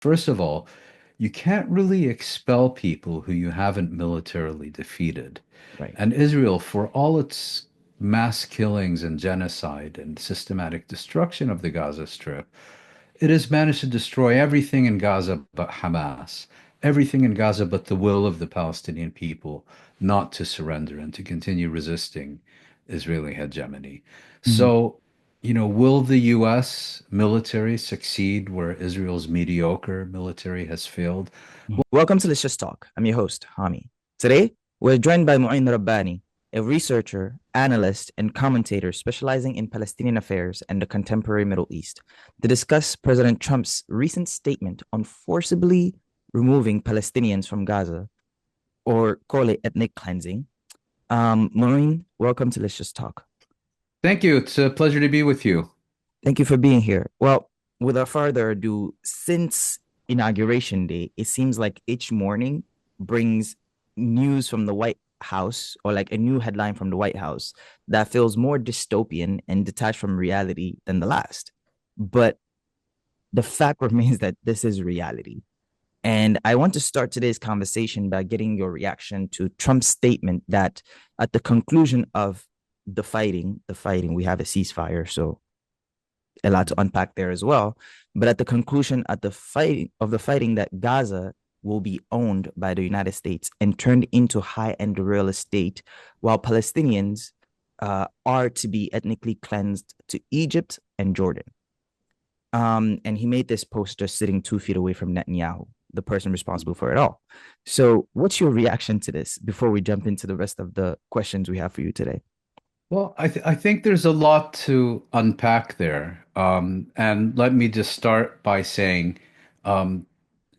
First of all, you can't really expel people who you haven't militarily defeated. Right. And Israel, for all its mass killings and genocide and systematic destruction of the Gaza Strip, it has managed to destroy everything in Gaza but Hamas, everything in Gaza but the will of the Palestinian people not to surrender and to continue resisting Israeli hegemony. Mhm. So, will the US military succeed where Israel's mediocre military has failed? Welcome to Let's Just Talk. I'm your host, Hami. Today, we're joined by Mouin Rabbani, a researcher, analyst, and commentator specializing in Palestinian affairs and the contemporary Middle East, to discuss President Trump's recent statement on forcibly removing Palestinians from Gaza, or call it ethnic cleansing. Maureen, welcome to Let's Just Talk. Thank you. It's a pleasure to be with you. Thank you for being here. Well, without further ado, since Inauguration Day, it seems like each morning brings news from the White House or like a new headline from the White House that feels more dystopian and detached from reality than the last. But the fact remains that this is reality. And I want to start today's conversation by getting your reaction to Trump's statement that at the conclusion of the fighting, we have a ceasefire. So a lot to unpack there as well. But at the conclusion at the fighting, that Gaza will be owned by the United States and turned into high-end real estate, while Palestinians are to be ethnically cleansed to Egypt and Jordan. And he made this poster sitting 2 feet away from Netanyahu, the person responsible for it all. So, what's your reaction to this before we jump into the rest of the questions we have for you today? Well, I think there's a lot to unpack there. And let me just start by saying, um,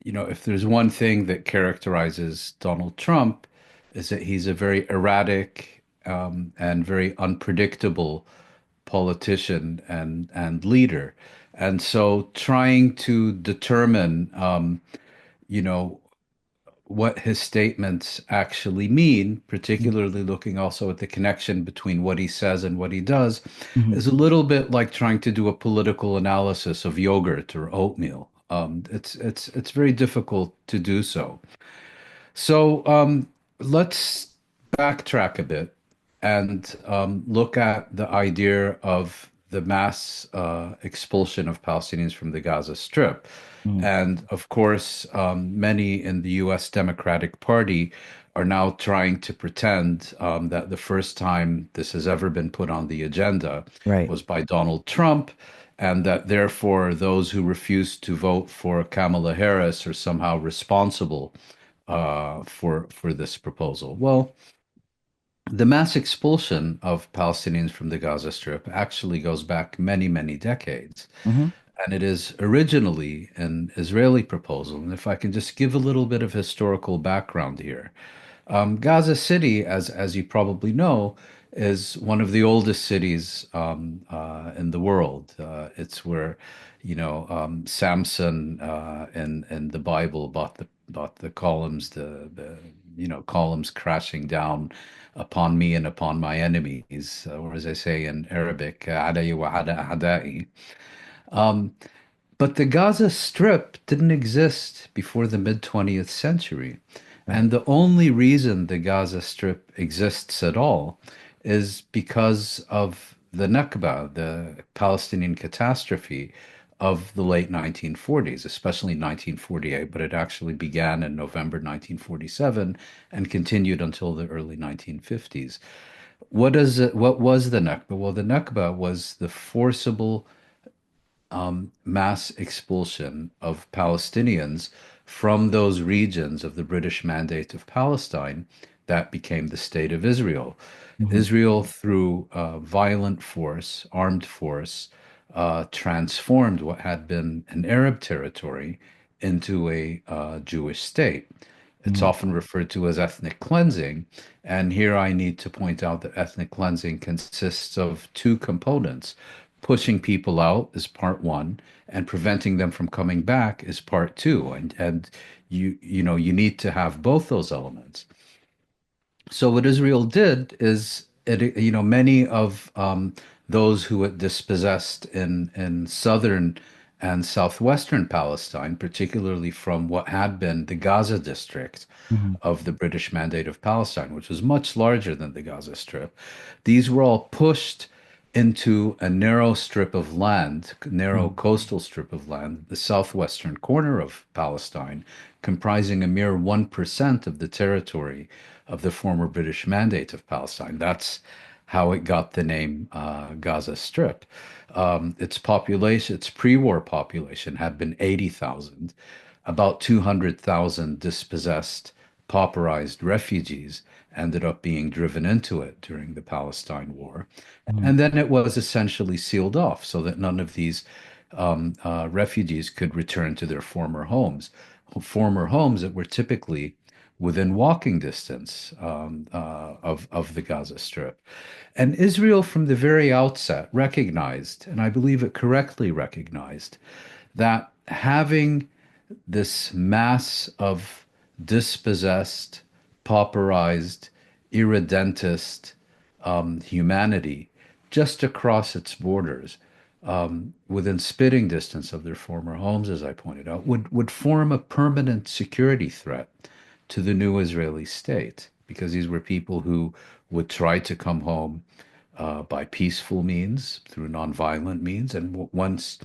if there's one thing that characterizes Donald Trump, is that he's a very erratic and very unpredictable politician and leader. And so trying to determine, you know, what his statements actually mean, particularly looking also at the connection between what he says and what he does, Mhm. is a little bit like trying to do a political analysis of yogurt or oatmeal. It's very difficult to do so. So let's backtrack a bit and look at the idea of the mass expulsion of Palestinians from the Gaza Strip. Mhm. And of course, many in the US Democratic Party are now trying to pretend that the first time this has ever been put on the agenda Right. was by Donald Trump, and that therefore those who refused to vote for Kamala Harris are somehow responsible for this proposal. Well, the mass expulsion of Palestinians from the Gaza Strip actually goes back many, many decades. Mhm. And it is originally an Israeli proposal. And if I can just give a little bit of historical background here, Gaza City, as you probably know, is one of the oldest cities in the world. It's where, Samson in the Bible bought the columns, columns crashing down upon me and upon my enemies, or as I say in Arabic, "Alayya wa ala a'da'i." Um, but the Gaza Strip didn't exist before the mid 20th century. Right. And the only reason the Gaza Strip exists at all is because of the Nakba, the Palestinian catastrophe of the late 1940s, especially 1948, but it actually began in November 1947 and continued until the early 1950s. What was the Nakba? Well, the Nakba was the forcible mass expulsion of Palestinians from those regions of the British Mandate of Palestine that became the State of Israel. Mhm. Israel, through violent force, armed force, transformed what had been an Arab territory into a Jewish state. It's Mhm. often referred to as ethnic cleansing. And here I need to point out that ethnic cleansing consists of two components. Pushing people out is part one, and preventing them from coming back is part two. And you need to have both those elements. So what Israel did is many of those who it dispossessed in southern and southwestern Palestine, particularly from what had been the Gaza district Mhm. of the British Mandate of Palestine, which was much larger than the Gaza Strip. These were all pushed into a narrow strip of land, narrow Mhm. coastal strip of land, the southwestern corner of Palestine, comprising a mere 1% of the territory of the former British Mandate of Palestine. That's how it got the name Gaza Strip. Its population, its pre-war population, had been 80,000. About 200,000 dispossessed, pauperized refugees ended up being driven into it during the Palestine War. Mhm. And then it was essentially sealed off so that none of these refugees could return to their former homes that were typically within walking distance of the Gaza Strip. And Israel, from the very outset, recognized, and I believe it correctly recognized, that having this mass of dispossessed, pauperized, irredentist humanity just across its borders, within spitting distance of their former homes, as I pointed out, would form a permanent security threat to the new Israeli state, because these were people who would try to come home by peaceful means, through nonviolent means. And once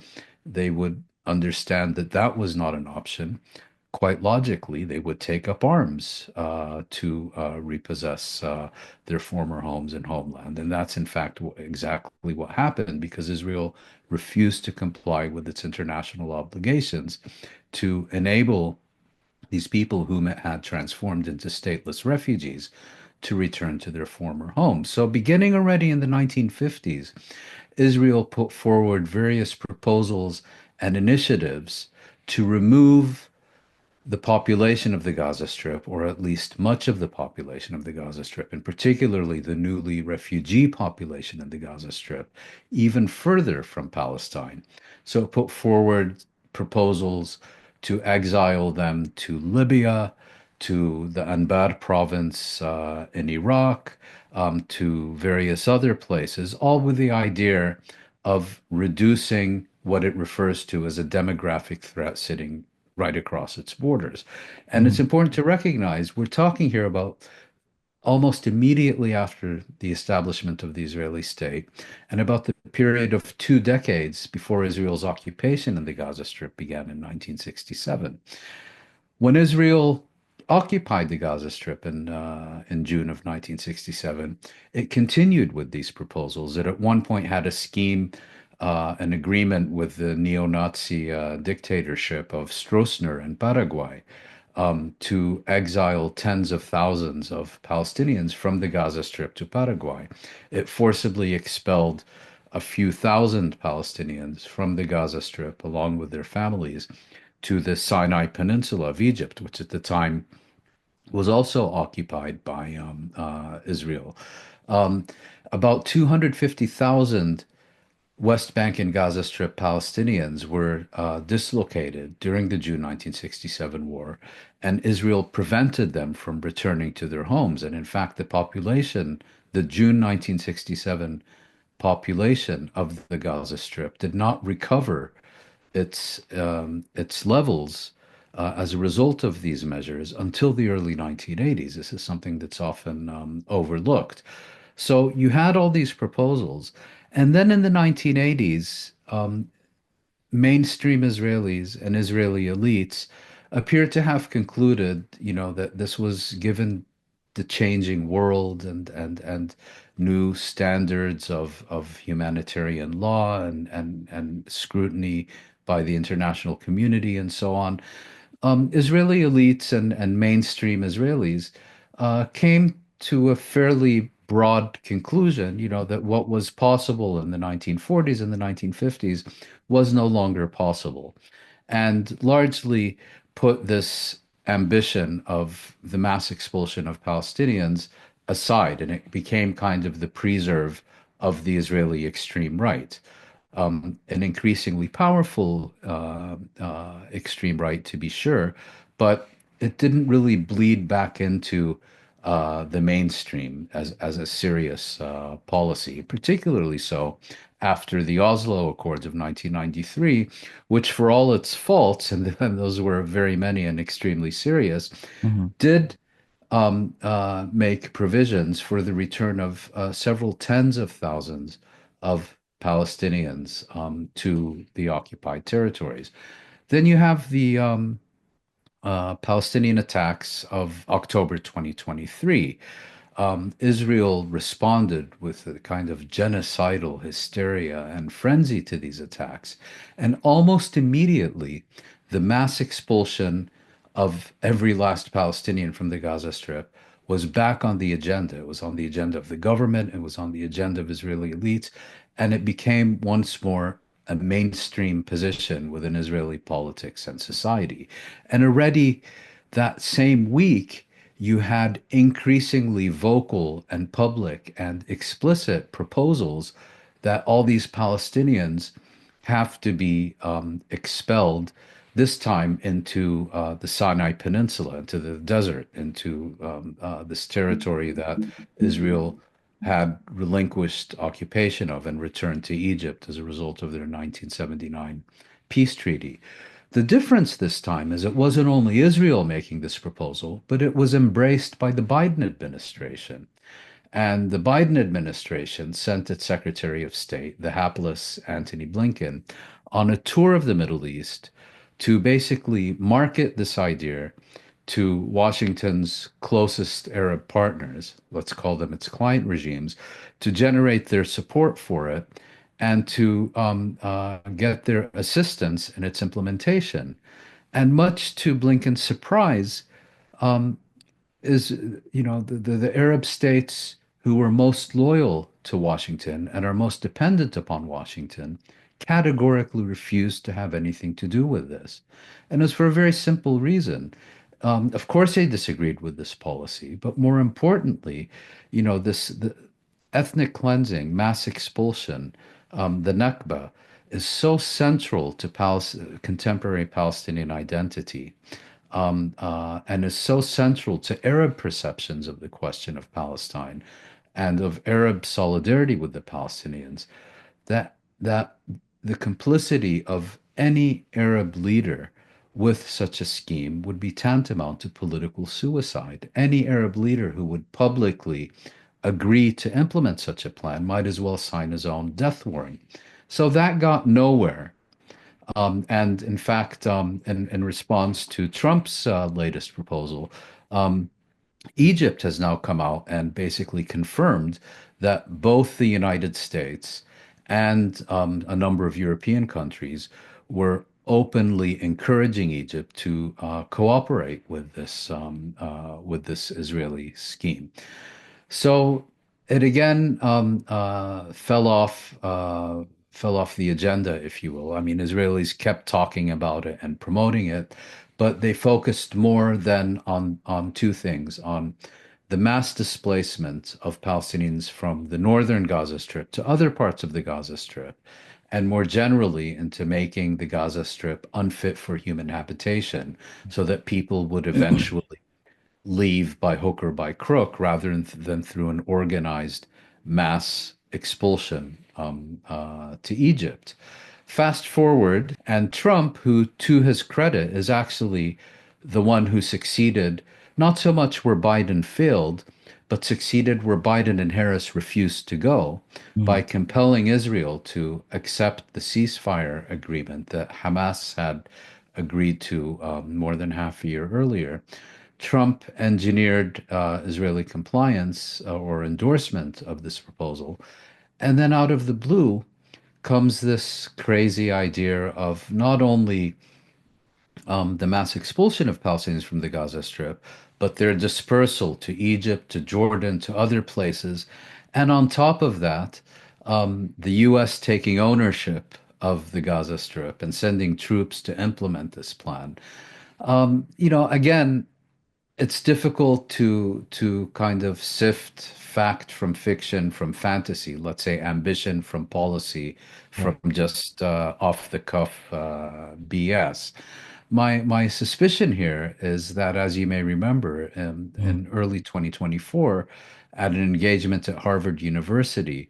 they would understand that that was not an option, quite logically, they would take up arms to repossess their former homes and homeland. And that's, in fact, exactly what happened, because Israel refused to comply with its international obligations to enable these people whom it had transformed into stateless refugees to return to their former homes. So, beginning already in the 1950s, Israel put forward various proposals and initiatives to remove the population of the Gaza Strip, or at least much of the population of the Gaza Strip, and particularly the newly refugee population in the Gaza Strip, even further from Palestine. So it put forward proposals to exile them to Libya, to the Anbar province in Iraq, to various other places, all with the idea of reducing what it refers to as a demographic threat sitting right across its borders. And it's Mhm. important to recognize we're talking here about almost immediately after the establishment of the Israeli state and about the period of 2 decades before Israel's occupation in the Gaza Strip began in 1967. When Israel occupied the Gaza Strip in June of 1967, it continued with these proposals. It at one point had a scheme, an agreement with the neo-Nazi dictatorship of Stroessner in Paraguay, to exile tens of thousands of Palestinians from the Gaza Strip to Paraguay. It forcibly expelled a few thousand Palestinians from the Gaza Strip, along with their families, to the Sinai Peninsula of Egypt, which at the time was also occupied by Israel. Um, about 250,000 West Bank and Gaza Strip Palestinians were dislocated during the June 1967 war, and Israel prevented them from returning to their homes. And in fact, the June 1967 population of the Gaza Strip did not recover its levels as a result of these measures until the early 1980s. This is something that's often overlooked. So you had all these proposals, and then in the 1980s, mainstream Israelis and Israeli elites appear to have concluded, that this was given the changing world and new standards of humanitarian law and scrutiny by the international community and so on. Israeli elites and mainstream Israelis came to a fairly broad conclusion, that what was possible in the 1940s and the 1950s was no longer possible, and largely put this ambition of the mass expulsion of Palestinians aside, and it became kind of the preserve of the Israeli extreme right, an increasingly powerful extreme right, to be sure, but it didn't really bleed back into the mainstream as a serious policy, particularly so after the Oslo Accords of 1993, which, for all its faults, and those were very many and extremely serious, Mm-hmm. did make provisions for the return of several tens of thousands of Palestinians to the occupied territories. Then you have the Palestinian attacks of October 2023. Israel responded with a kind of genocidal hysteria and frenzy to these attacks. And almost immediately, the mass expulsion of every last Palestinian from the Gaza Strip was back on the agenda. It was on the agenda of the government, it was on the agenda of Israeli elites, and it became once more a mainstream position within Israeli politics and society. And already that same week, you had increasingly vocal and public and explicit proposals that all these Palestinians have to be expelled, this time into the Sinai Peninsula, into the desert, into this territory that Israel had relinquished occupation of and returned to Egypt as a result of their 1979 peace treaty. The difference this time is it wasn't only Israel making this proposal, but it was embraced by the Biden administration. And the Biden administration sent its Secretary of State, the hapless Antony Blinken, on a tour of the Middle East to basically market this idea to Washington's closest Arab partners, let's call them its client regimes, to generate their support for it and to get their assistance in its implementation. And much to Blinken's surprise, is, the Arab states who were most loyal to Washington and are most dependent upon Washington categorically refused to have anything to do with this. And it's for a very simple reason. Of course, they disagreed with this policy, but more importantly, the ethnic cleansing, mass expulsion, the Nakba, is so central to contemporary Palestinian identity, and is so central to Arab perceptions of the question of Palestine and of Arab solidarity with the Palestinians, that the complicity of any Arab leader with such a scheme would be tantamount to political suicide. Any Arab leader who would publicly agree to implement such a plan might as well sign his own death warrant. So that got nowhere. And in fact, in response to Trump's latest proposal, um, Egypt has now come out and basically confirmed that both the United States and a number of European countries were openly encouraging Egypt to cooperate with this Israeli scheme. So it again fell off the agenda, if you will. I mean, Israelis kept talking about it and promoting it, but they focused more than on two things: on the mass displacement of Palestinians from the northern Gaza Strip to other parts of the Gaza Strip, and more generally into making the Gaza Strip unfit for human habitation, so that people would eventually leave by hook or by crook rather than through an organized mass expulsion to Egypt. Fast forward, and Trump, who to his credit is actually the one who succeeded, not so much where Biden failed, but succeeded where Biden and Harris refused to go Mm-hmm. by compelling Israel to accept the ceasefire agreement that Hamas had agreed to more than half a year earlier. Trump engineered Israeli compliance or endorsement of this proposal. And then out of the blue comes this crazy idea of not only the mass expulsion of Palestinians from the Gaza Strip, but their dispersal to Egypt, to Jordan, to other places. And on top of that, the U.S. taking ownership of the Gaza Strip and sending troops to implement this plan. Again, it's difficult to kind of sift fact from fiction, from fantasy, let's say ambition from policy, Yeah. from just off the cuff BS. My suspicion here is that, as you may remember, Mm-hmm. in early 2024, at an engagement at Harvard University,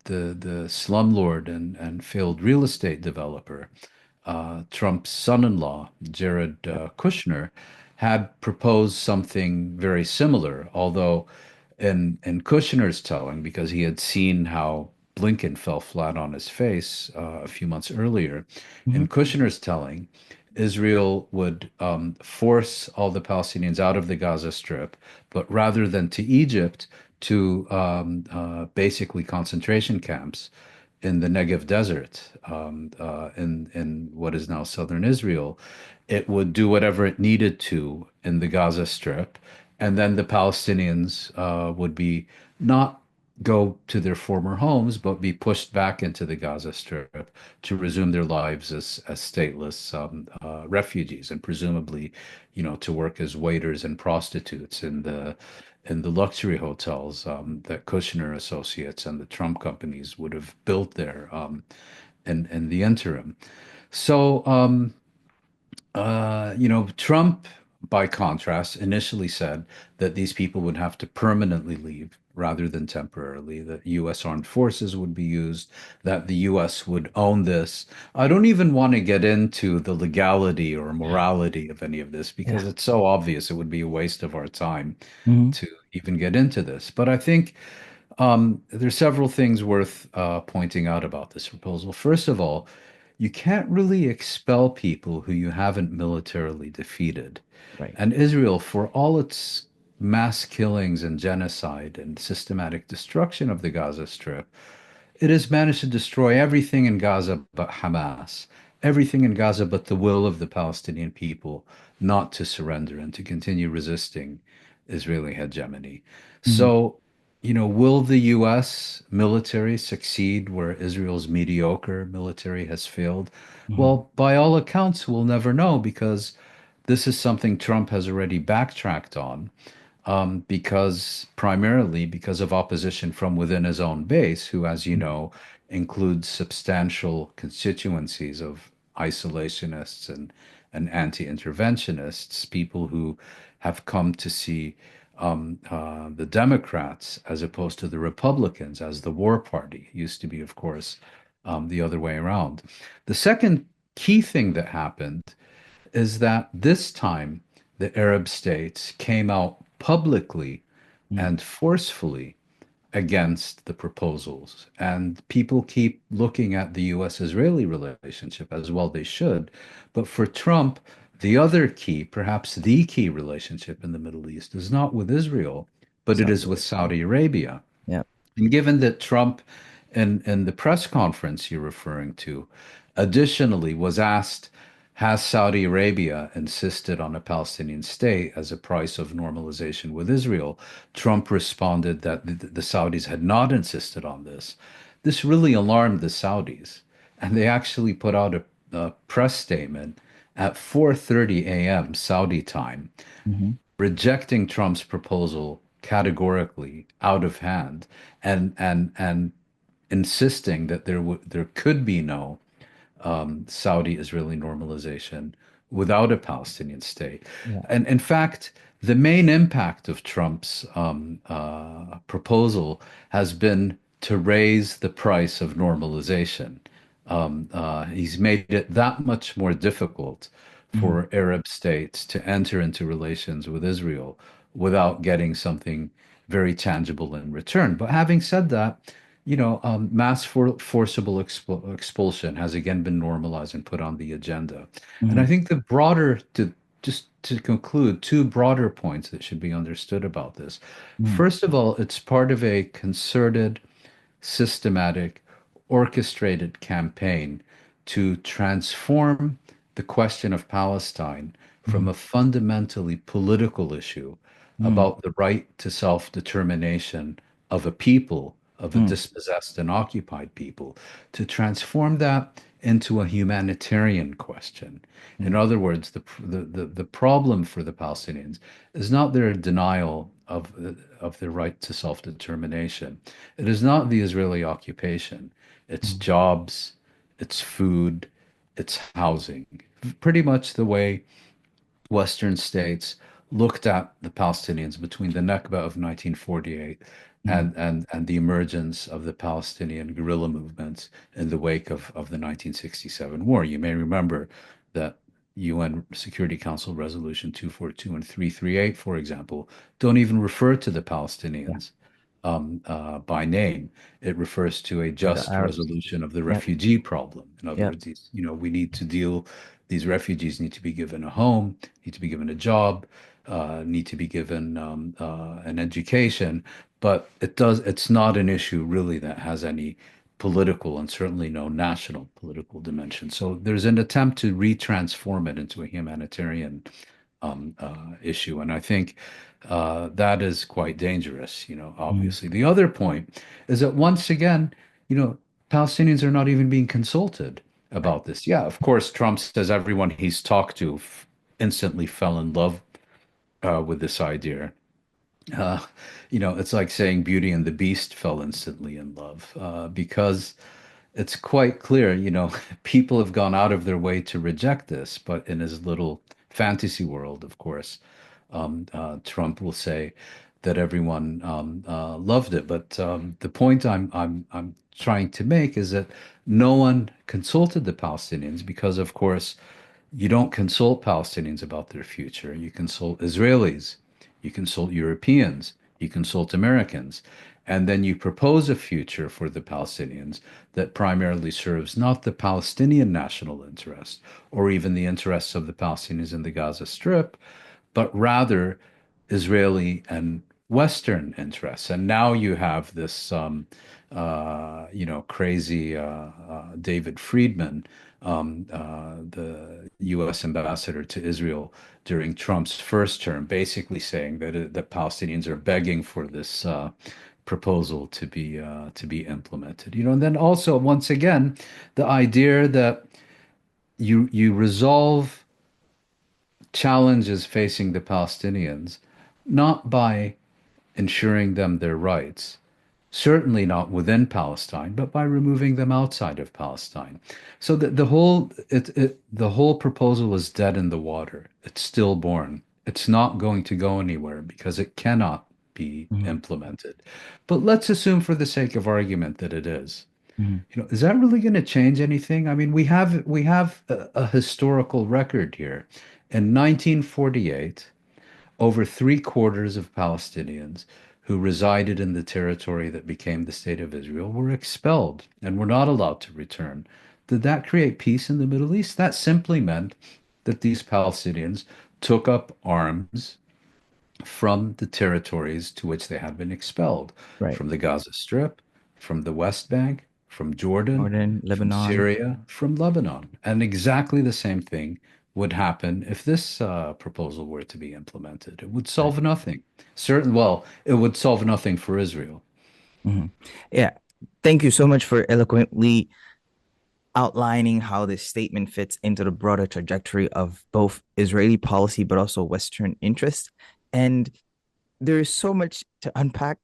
the slumlord and failed real estate developer, Trump's son-in-law, Jared Kushner, had proposed something very similar, although in Kushner's telling, because he had seen how Blinken fell flat on his face a few months earlier, Mm-hmm. in Kushner's telling, Israel would force all the Palestinians out of the Gaza Strip, but rather than to Egypt, to basically concentration camps in the Negev Desert, in what is now southern Israel. It would do whatever it needed to in the Gaza Strip, and then the Palestinians would be not go to their former homes, but be pushed back into the Gaza Strip to resume their lives as stateless refugees, and presumably, to work as waiters and prostitutes in the luxury hotels that Kushner Associates and the Trump companies would have built there in the interim. So, Trump, by contrast, initially said that these people would have to permanently leave rather than temporarily, that U.S. armed forces would be used, that the U.S. would own this. I don't even want to get into the legality or morality of any of this Yeah. because it's so obvious it would be a waste of our time Mm-hmm. to even get into this. But I think there's several things worth pointing out about this proposal. First of all, you can't really expel people who you haven't militarily defeated. Right. And Israel, for all its mass killings and genocide and systematic destruction of the Gaza Strip, it has managed to destroy everything in Gaza but Hamas, everything in Gaza but the will of the Palestinian people not to surrender and to continue resisting Israeli hegemony. Mm-hmm. So, will the US military succeed where Israel's mediocre military has failed? Mm-hmm. Well, by all accounts, we'll never know because this is something Trump has already backtracked on because primarily because of opposition from within his own base, who, as you know, includes substantial constituencies of isolationists and anti-interventionists, people who have come to see the Democrats as opposed to the Republicans as the war party. It used to be, of course, the other way around. The second key thing that happened is that this time the Arab states came out publicly Mm-hmm. and forcefully against the proposals. And people keep looking at the US Israeli relationship, as well they should. But for Trump, the other key, perhaps the key relationship in the Middle East, is not with Israel, but it Saudi is with Arabia. Saudi Arabia. Yeah. And given that Trump, in the press conference you're referring to, additionally was asked, has Saudi Arabia insisted on a Palestinian state as a price of normalization with Israel? Trump responded that the Saudis had not insisted on this. This really alarmed the Saudis, and they actually put out a press statement at 4:30 a.m. Saudi time Mm-hmm. rejecting Trump's proposal categorically out of hand and insisting that there could be no Saudi-Israeli normalization without a Palestinian state. Yeah. And in fact, the main impact of Trump's proposal has been to raise the price of normalization. He's made it that much more difficult Mm-hmm. for Arab states to enter into relations with Israel without getting something very tangible in return. But having said that, mass forcible expulsion has again been normalized and put on the agenda. And Mm-hmm. I think the broader, just to conclude, two broader points that should be understood about this. Mm-hmm. First of all, it's part of a concerted, systematic, orchestrated campaign to transform the question of Palestine from a fundamentally political issue Mm-hmm. about the right to self-determination of a people, of a Mm-hmm. dispossessed and occupied people, to transform that into a humanitarian question. In other words, the problem for the Palestinians is not their denial of their right to self-determination. It is not the Israeli occupation. It's Mm-hmm. jobs, it's food, it's housing. Pretty much the way Western states looked at the Palestinians between the Nakba of 1948 Mm. and the emergence of the Palestinian guerrilla movements in the wake of the 1967 war. You may remember that UN Security Council Resolution 242 and 338, for example, don't even refer to the Yeah. Palestinians by name. It refers to a The just Arabs. resolution of the Yep. refugee problem. In other Yep. words, we need to deal, these refugees need to be given a home, need to be given a job, need to be given an education, but it's not an issue really that has any political and certainly no national political dimension. So there's an attempt to retransform it into a humanitarian issue. And I think that is quite dangerous, Mm. obviously. The other point is that once again, you know, Palestinians are not even being consulted Right. about this. Yeah, of course, Trump says everyone he's talked to instantly fell in love with this idea. Uh, it's like saying Beauty and the Beast fell instantly in love because it's quite clear, people have gone out of their way to reject this, but in his little fantasy world, of course, Trump will say that everyone loved it. But the point I'm trying to make is that no one consulted the Palestinians because, of course, you don't consult Palestinians about their future. You consult Israelis, you consult Europeans, you consult Americans, and then you propose a future for the Palestinians that primarily serves not the Palestinian national interest or even the interests of the Palestinians in the Gaza Strip, but rather Israeli and Western interests. And now you have this, crazy David Friedman, the U.S. ambassador to Israel during Trump's first term, basically saying that Palestinians are begging for this proposal to be implemented. And then also once again, the idea that you resolve challenges facing the Palestinians not by ensuring them their rights, certainly not within Palestine, but by removing them outside of Palestine. So the whole proposal is dead in the water. It's stillborn. It's not going to go anywhere because it cannot be Mm. implemented. But let's assume for the sake of argument that it is. Mm. Is that really going to change anything? I mean, we have a historical record here. In 1948, over three-quarters of Palestinians who resided in the territory that became the State of Israel were expelled and were not allowed to return. Did that create peace in the Middle East? That simply meant that these Palestinians took up arms from the territories to which they had been expelled, Right. from the Gaza Strip, from the West Bank, from Jordan, Jordan, from Lebanon. Syria, from Lebanon. And exactly the same thing would happen if this proposal were to be implemented. It would Right. solve nothing. Well, it would solve nothing for Israel. Mhm. Yeah. Thank you so much for eloquently outlining how this statement fits into the broader trajectory of both Israeli policy, but also Western interests. And there's so much to unpack.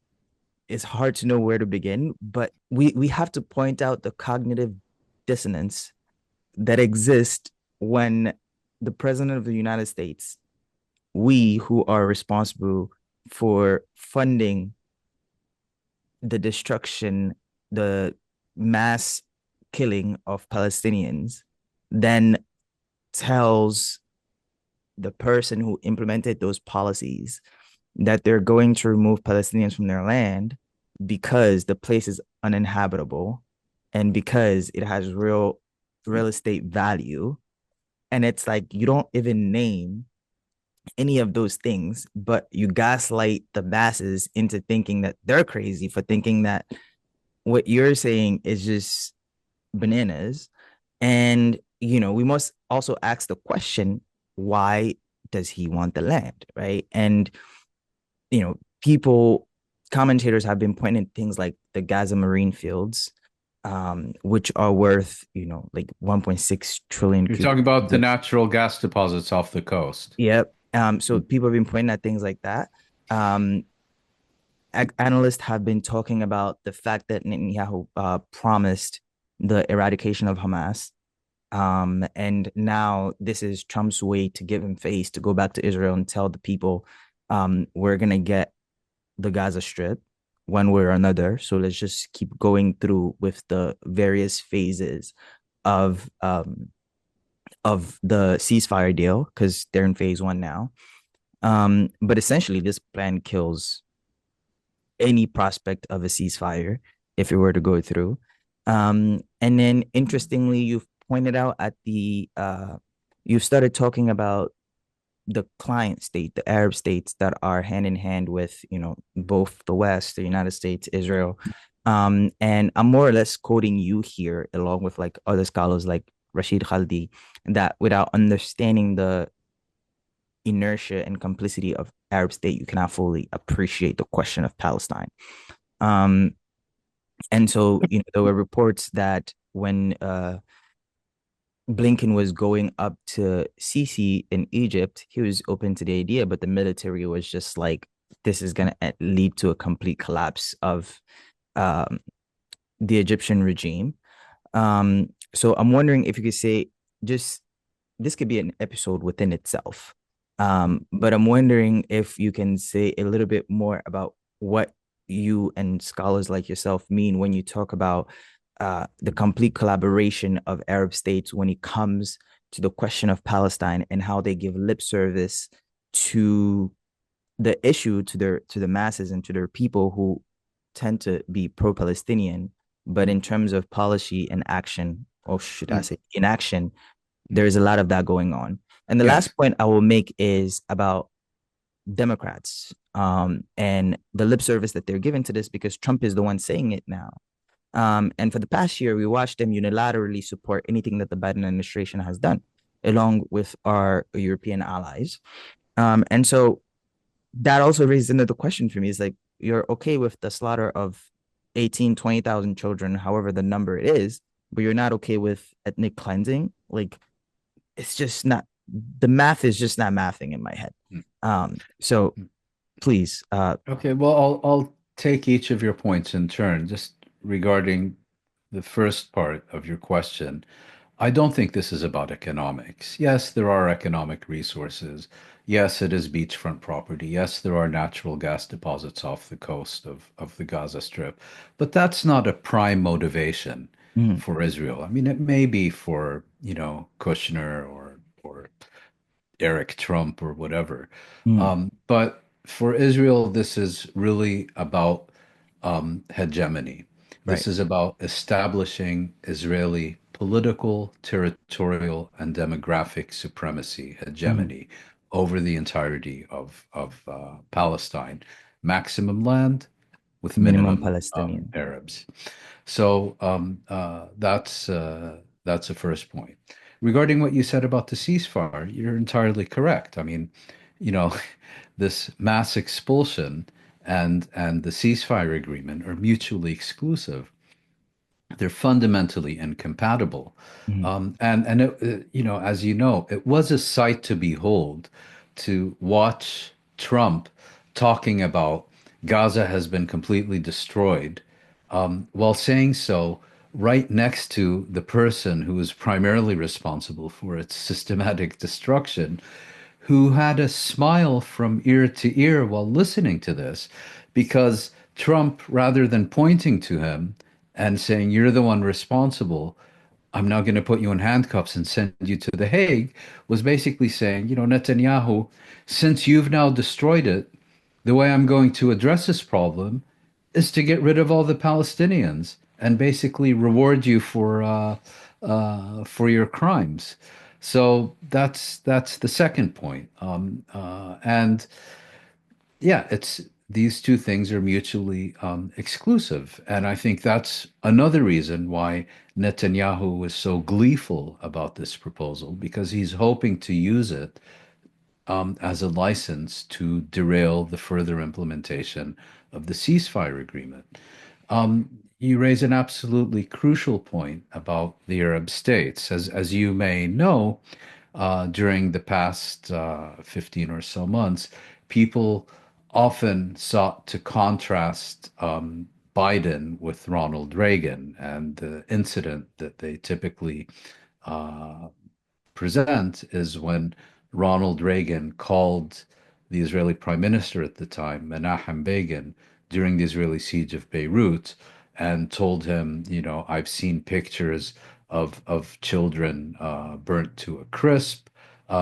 It's hard to know where to begin, but we have to point out the cognitive dissonance that exists when the president of the United States, we who are responsible for funding the destruction, the mass killing of Palestinians, then tells the person who implemented those policies that they're going to remove Palestinians from their land because the place is uninhabitable and because it has real estate value. And it's like you don't even name any of those things, but you gaslight the masses into thinking that they're crazy for thinking that what you're saying is just bananas. And, we must also ask the question, why does he want the land? Right. And, people, commentators have been pointing things like the Gaza marine fields, which are worth, like 1.6 trillion You're cubic talking about the meters. natural gas deposits off the coast. Yep. So people have been pointing at things like that. Um, Analysts have been talking about the fact that Netanyahu promised the eradication of Hamas. And now this is Trump's way to give him face to go back to Israel and tell the people, we're going to get the Gaza Strip. one way or another. So let's just keep going through with the various phases of um of the ceasefire deal because they're in phase one now. But essentially, this plan kills any prospect of a ceasefire if it were to go through. And then, interestingly, you've pointed out at you've started talking about the client state, the Arab states that are hand in hand with, both the West, the United States, Israel. And I'm more or less quoting you here, along with like other scholars like Rashid Khaldi, that without understanding the inertia and complicity of Arab state, you cannot fully appreciate the question of Palestine. Um, and so, there were reports that when Blinken was going up to Sisi in Egypt, he was open to the idea, but the military was just like, this is going to lead to a complete collapse of um, the Egyptian regime. So I'm wondering if you could say, just this could be an episode within itself. But I'm wondering if you can say a little bit more about what you and scholars like yourself mean when you talk about the complete collaboration of Arab states when it comes to the question of Palestine and how they give lip service to the issue to the masses and to their people who tend to be pro-Palestinian, but in terms of policy and action, or should I Mm. say inaction, there's a lot of that going on. And the Yes. last point I will make is about Democrats and the lip service that they're giving to this because Trump is the one saying it now. And for the past year, we watched them unilaterally support anything that the Biden administration has done, along with our European allies. And so that also raises another question for me is like, you're okay with the slaughter of 18, 20,000 children, however the number it is, but you're not okay with ethnic cleansing. Like, it's just not, the math is just not mathing in my head. Mm. So Mm. please, Okay, well, I'll take each of your points in turn. Just regarding the first part of your question, I don't think this is about economics. Yes, there are economic resources. Yes, it is beachfront property. Yes, there are natural gas deposits off the coast of the Gaza Strip. But that's not a prime motivation mm, for Israel. I mean, it may be for, Kushner or Eric Trump or whatever. mm, But for Israel, this is really about hegemony. right, This is about establishing Israeli political, territorial, and demographic supremacy, mm, hegemony over the entirety of Palestine. Maximum land with minimum minimum Palestinian. Arabs. So that's the first point. Regarding what you said about the ceasefire, you're entirely correct. I mean, you know, this mass expulsion and the ceasefire agreement are mutually exclusive. They're fundamentally incompatible. Mm, And as you know, it was a sight to behold to watch Trump talking about Gaza has been completely destroyed, while saying so right next to the person who is primarily responsible for its systematic destruction, who had a smile from ear to ear while listening to this, because Trump, rather than pointing to him and saying, "You're the one responsible, I'm now going to put you in handcuffs and send you to The Hague," was basically saying, Netanyahu, since you've now destroyed it, the way I'm going to address this problem is to get rid of all the Palestinians and basically reward you for your crimes. So that's the second point. And yeah, it's these two things are mutually exclusive, and I think that's another reason why Netanyahu was so gleeful about this proposal because he's hoping to use it as a license to derail the further implementation of the ceasefire agreement. You raise an absolutely crucial point about the Arab states. As you may know, during the past 15 or so months, people often sought to contrast Biden with Ronald Reagan, and the incident that they typically uh, present is when Ronald Reagan called the Israeli prime minister at the time, Menachem Begin, during the Israeli siege of Beirut and told him, I've seen pictures of children burnt to a crisp.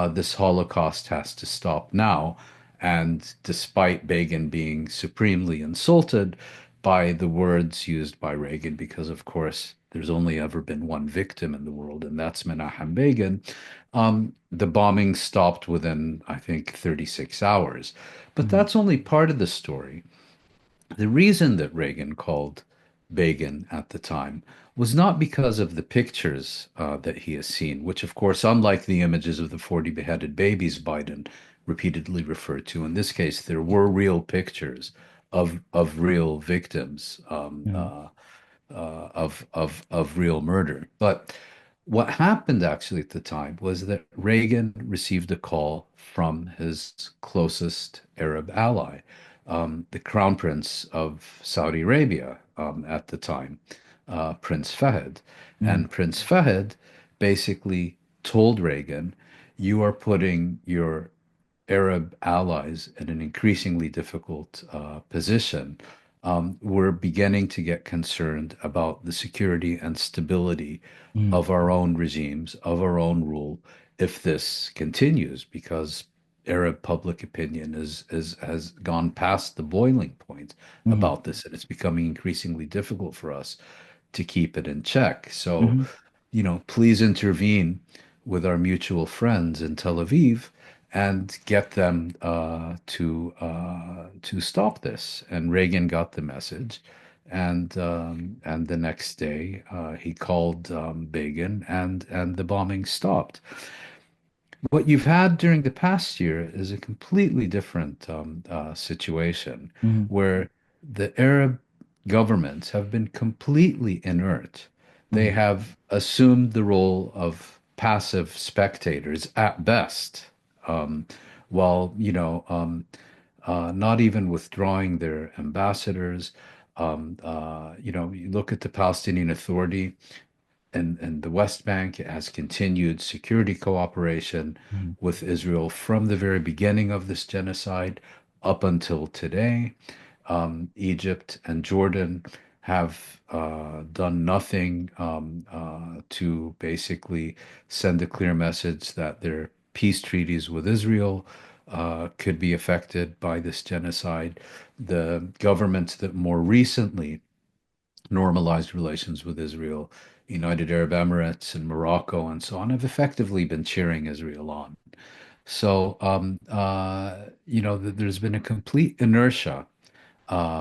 This Holocaust has to stop now. And despite Begin being supremely insulted by the words used by Reagan, because of course there's only ever been one victim in the world, and that's Menachem Begin, the bombing stopped within, I think, 36 hours. But Mm-hmm. that's only part of the story. The reason that Reagan called Begin at the time was not because of the pictures that he has seen, which, of course, unlike the images of the 40 beheaded babies Biden repeatedly referred to, in this case, there were real pictures of real victims of real murder. But what happened actually at the time was that Reagan received a call from his closest Arab ally, the Crown Prince of Saudi Arabia at the time, Prince Fahd. Mm-hmm. And Prince Fahd basically told Reagan, you are putting your Arab allies in an increasingly difficult position. We're beginning to get concerned about the security and stability Mm-hmm. of our own regimes, of our own rule, if this continues, because Arab public opinion has gone past the boiling point Mm-hmm. about this, and it's becoming increasingly difficult for us to keep it in check. So, Mm-hmm. please intervene with our mutual friends in Tel Aviv and get them to stop this. And Reagan got the message, and the next day he called Begin, and the bombing stopped. What you've had during the past year is a completely different situation Mm-hmm. where the Arab governments have been completely inert. They Mm-hmm. have assumed the role of passive spectators at best, um, while, not even withdrawing their ambassadors. You look at the Palestinian Authority and the West Bank. It has continued security cooperation Mm-hmm. with Israel from the very beginning of this genocide up until today. Egypt and Jordan have done nothing to basically send a clear message that their peace treaties with Israel could be affected by this genocide. The governments that more recently normalized relations with Israel, United Arab Emirates and Morocco and so on, have effectively been cheering Israel on. So, there's been a complete inertia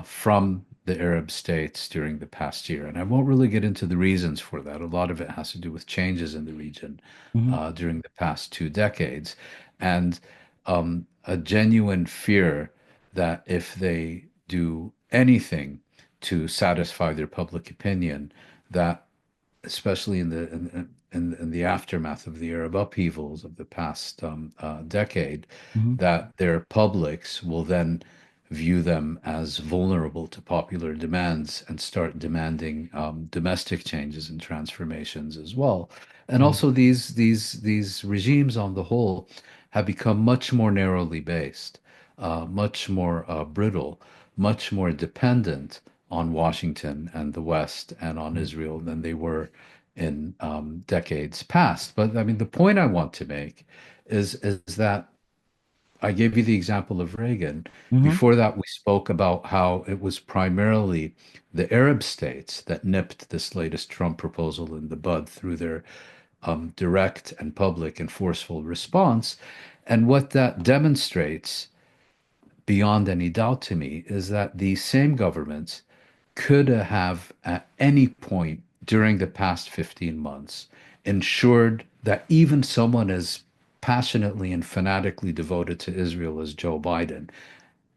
from the Arab states during the past year. And I won't really get into the reasons for that. A lot of it has to do with changes in the region Mm-hmm. during the past 2 decades, and a genuine fear that if they do anything to satisfy their public opinion, that especially in the aftermath of the Arab upheavals of the past decade, Mm-hmm. that their publics will then view them as vulnerable to popular demands and start demanding domestic changes and transformations as well. And Mm-hmm. also, these regimes on the whole have become much more narrowly based, much more brittle, much more dependent on Washington and the West and on Israel than they were in decades past. But I mean, the point I want to make is that I gave you the example of Reagan. Mm-hmm. Before that, we spoke about how it was primarily the Arab states that nipped this latest Trump proposal in the bud through their direct and public and forceful response. And what that demonstrates, beyond any doubt to me, is that these same governments could have, at any point during the past 15 months, ensured that even someone as passionately and fanatically devoted to Israel as Joe Biden,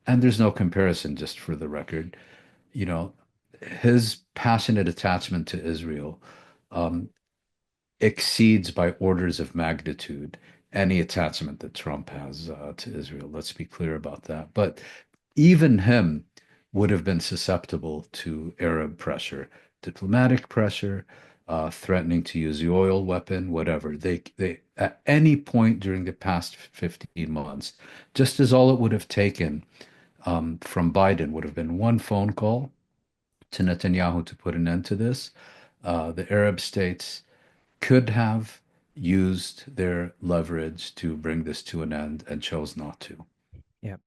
and there's no comparison, just for the record, you know, his passionate attachment to Israel um, exceeds by orders of magnitude any attachment that Trump has to Israel. Let's be clear about that. But even him would have been susceptible to Arab pressure, diplomatic pressure, threatening to use the oil weapon, whatever. They at any point during the past 15 months, just as all it would have taken from Biden would have been one phone call to Netanyahu to put an end to this. The Arab states could have used their leverage to bring this to an end and chose not to. Yeah.